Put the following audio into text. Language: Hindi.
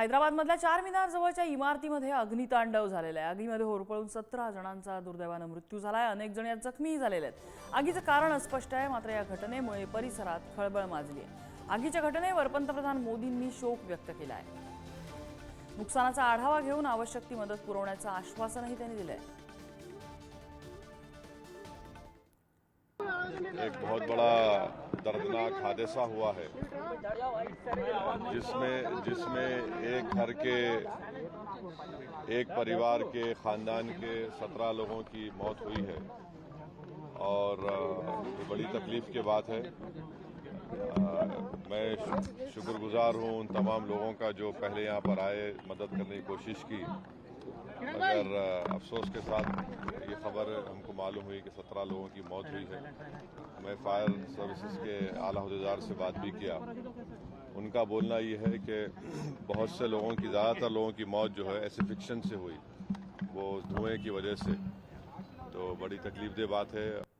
हैदराबादमधल्या चारमिनार जवळच्या इमारतीमध्ये अग्नितांडव झालेला आहे। आगीमध्ये होरपळून 17 जणांचा दुर्दैवाने मृत्यू झालाय। अनेक जण यात जखमी झालेले आहेत। आगीचं कारण अस्पष्ट आहे, मात्र या घटनेमुळे परिसरात खळबळ माजली आहे। आगीच्या घटनेवर पंतप्रधान मोदींनी शोक व्यक्त केला आहे। नुकसानाचा आढावा घेऊन आवश्यक ती मदत पुरवण्याचं आश्वासनही त्यांनी दिलं आहे। एक बहुत बड़ा दर्दनाक हादसा हुआ है जिसमें एक घर के एक परिवार के खानदान के 17 लोगों की मौत हुई है और ये बड़ी तकलीफ की बात है। मैं शुक्रगुजार हूं उन तमाम लोगों का जो पहले यहाँ पर आए, मदद करने की कोशिश की, मगर अफसोस के साथ ये खबर हमको मालूम हुई कि 17 लोगों की मौत हुई है। मैं फायर सर्विसेज के आला अहदेदार से बात भी किया। उनका बोलना ये है कि बहुत से लोगों की, ज़्यादातर लोगों की मौत जो है एसिफिक्शन से हुई, वो धुएं की वजह से। तो बड़ी तकलीफदेह बात है।